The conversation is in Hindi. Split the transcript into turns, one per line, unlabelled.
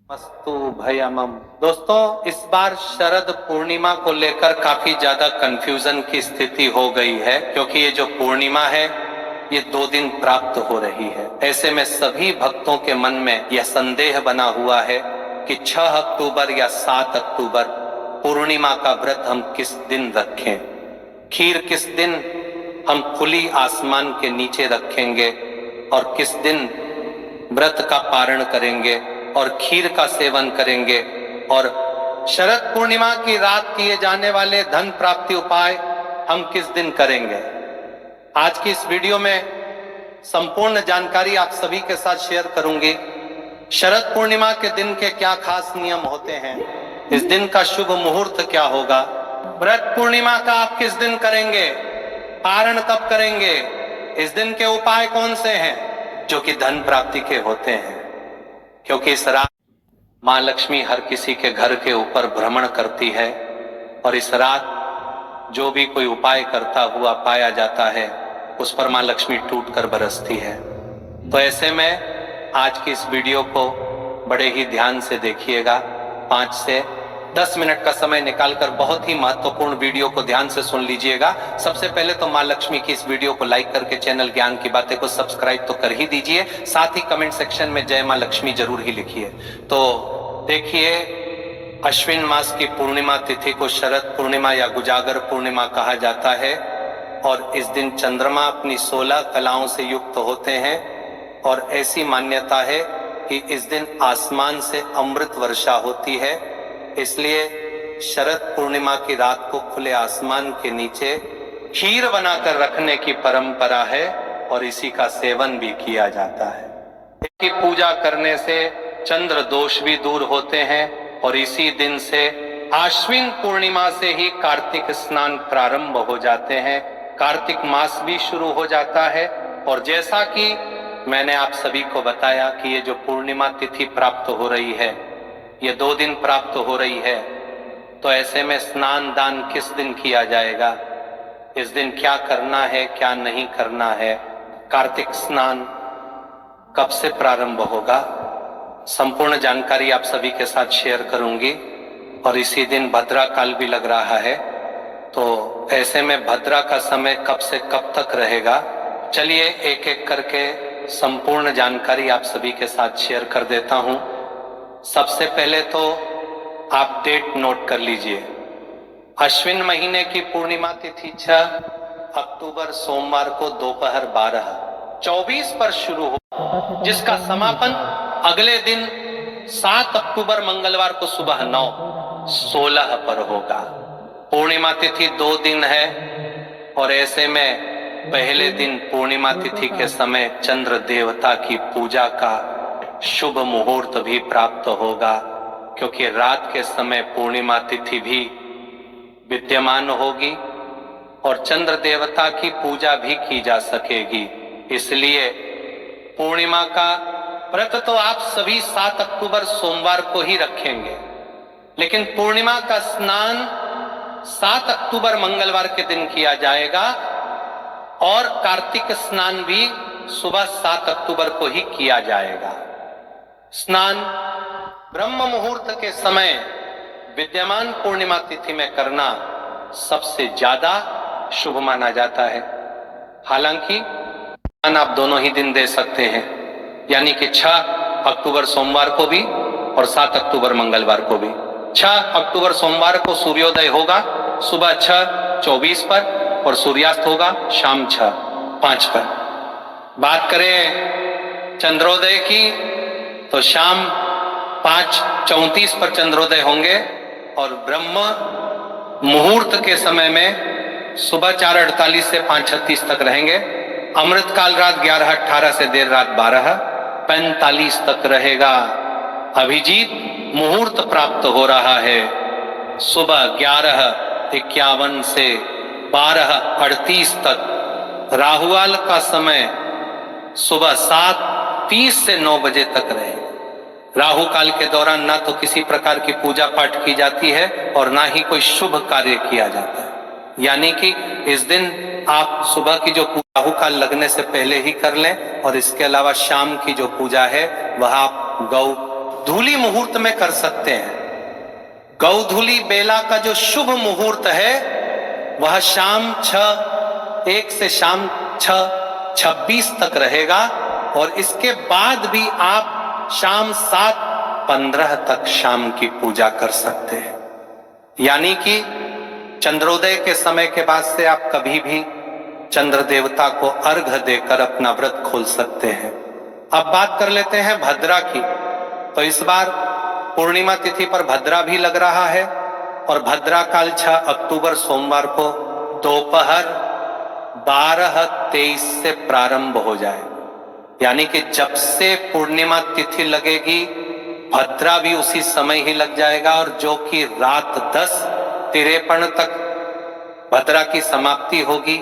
मस्तु भयमम। दोस्तों, इस बार शरद पूर्णिमा को लेकर काफी ज्यादा कंफ्यूजन की स्थिति हो गई है, क्योंकि ये जो पूर्णिमा है ये 2 दिन प्राप्त हो रही है। ऐसे में सभी भक्तों के मन में यह संदेह बना हुआ है कि 6 अक्टूबर या 7 अक्टूबर पूर्णिमा का व्रत हम किस दिन रखें, खीर किस दिन हम खुली आसमान के नीचे रखेंगे और किस दिन व्रत का पारण करेंगे और खीर का सेवन करेंगे, और शरद पूर्णिमा की रात किए जाने वाले धन प्राप्ति उपाय हम किस दिन करेंगे। आज की इस वीडियो में संपूर्ण जानकारी आप सभी के साथ शेयर करूंगी। शरद पूर्णिमा के दिन के क्या खास नियम होते हैं, इस दिन का शुभ मुहूर्त क्या होगा, व्रत पूर्णिमा का आप किस दिन करेंगे, पारण कब करेंगे, इस दिन के उपाय कौन से हैं जो कि धन प्राप्ति के होते हैं। क्योंकि इस रात मां लक्ष्मी हर किसी के घर के ऊपर भ्रमण करती है और इस रात जो भी कोई उपाय करता हुआ पाया जाता है उस पर मां लक्ष्मी टूट कर बरसती है। तो ऐसे में आज की इस वीडियो को बड़े ही ध्यान से देखिएगा। 5 से 10 मिनट का समय निकालकर बहुत ही महत्वपूर्ण वीडियो को ध्यान से सुन लीजिएगा। सबसे पहले तो मां लक्ष्मी की इस वीडियो को लाइक करके चैनल ज्ञान की बातें को सब्सक्राइब तो कर ही दीजिए, साथ ही कमेंट सेक्शन में जय मां लक्ष्मी जरूर ही लिखिए। तो देखिए, अश्विन मास की पूर्णिमा तिथि को शरद पूर्णिमा या गुजागर पूर्णिमा कहा जाता है और इस दिन चंद्रमा अपनी 16 कलाओं से युक्त होते हैं और ऐसी मान्यता है कि इस दिन आसमान से अमृत वर्षा होती है। इसलिए शरद पूर्णिमा की रात को खुले आसमान के नीचे खीर बनाकर रखने की परंपरा है और इसी का सेवन भी किया जाता है। इसकी पूजा करने से चंद्र दोष भी दूर होते हैं और इसी दिन से आश्विन पूर्णिमा से ही कार्तिक स्नान प्रारंभ हो जाते हैं, कार्तिक मास भी शुरू हो जाता है। और जैसा कि मैंने आप सभी को बताया कि ये जो पूर्णिमा तिथि प्राप्त हो रही है ये 2 दिन प्राप्त हो रही है, तो ऐसे में स्नान दान किस दिन किया जाएगा, इस दिन क्या करना है क्या नहीं करना है, कार्तिक स्नान कब से प्रारंभ होगा, संपूर्ण जानकारी आप सभी के साथ शेयर करूंगी। और इसी दिन भद्रा काल भी लग रहा है, तो ऐसे में भद्रा का समय कब से कब तक रहेगा, चलिए एक एक करके संपूर्ण जानकारी आप सभी के साथ शेयर कर देता हूं। सबसे पहले तो आप डेट नोट कर लीजिए। अश्विन महीने की पूर्णिमा तिथि 6 अक्टूबर सोमवार को दोपहर 12:24 पर शुरू हो, जिसका समापन अगले दिन 7 अक्टूबर मंगलवार को सुबह 9:16 पर होगा। पूर्णिमा तिथि 2 दिन है और ऐसे में पहले दिन पूर्णिमा तिथि के समय चंद्र देवता की पूजा का शुभ मुहूर्त भी प्राप्त होगा, क्योंकि रात के समय पूर्णिमा तिथि भी विद्यमान होगी और चंद्र देवता की पूजा भी की जा सकेगी। इसलिए पूर्णिमा का व्रत तो आप सभी 7 अक्टूबर सोमवार को ही रखेंगे, लेकिन पूर्णिमा का स्नान 7 अक्टूबर मंगलवार के दिन किया जाएगा और कार्तिक स्नान भी सुबह 7 अक्टूबर को ही किया जाएगा। स्नान ब्रह्म मुहूर्त के समय विद्यमान पूर्णिमा तिथि में करना सबसे ज्यादा शुभ माना जाता है। हालांकि स्नान आप दोनों ही दिन दे सकते हैं, यानी कि 6 अक्टूबर सोमवार को भी और 7 अक्टूबर मंगलवार को भी। 6 अक्टूबर सोमवार को सूर्योदय होगा सुबह 6:24 पर और सूर्यास्त होगा शाम 6:05 पर। बात करें चंद्रोदय की तो शाम 5:34 पर चंद्रोदय होंगे और ब्रह्म मुहूर्त के समय में सुबह 4:48 से 5:36 तक रहेंगे। अमृतकाल रात 11:18 से देर रात 12:45 तक रहेगा। अभिजीत मुहूर्त प्राप्त हो रहा है सुबह 11:51 से 12:38 तक। राहुकाल का समय सुबह 7:30 से 9 बजे तक रहेगा। राहु काल के दौरान ना तो किसी प्रकार की पूजा पाठ की जाती है और ना ही कोई शुभ कार्य किया जाता है, यानी कि इस दिन आप सुबह की जो राहु काल लगने से पहले ही कर लें और इसके अलावा शाम की जो पूजा है वह आप गौ धूली मुहूर्त में कर सकते हैं। गौधूली बेला का जो शुभ मुहूर्त है वह शाम 1 से शाम 6:26 तक रहेगा और इसके बाद भी आप शाम 7:15 तक शाम की पूजा कर सकते हैं। यानी कि चंद्रोदय के समय के बाद से आप कभी भी चंद्र देवता को अर्घ्य देकर अपना व्रत खोल सकते हैं। अब बात कर लेते हैं भद्रा की। तो इस बार पूर्णिमा तिथि पर भद्रा भी लग रहा है और भद्रा काल 6 अक्टूबर सोमवार को दोपहर 12:23 से प्रारंभ हो जाएगा। यानी कि जब से पूर्णिमा तिथि लगेगी भद्रा भी उसी समय ही लग जाएगा और जो कि रात 10:53 तक भद्रा की समाप्ति होगी।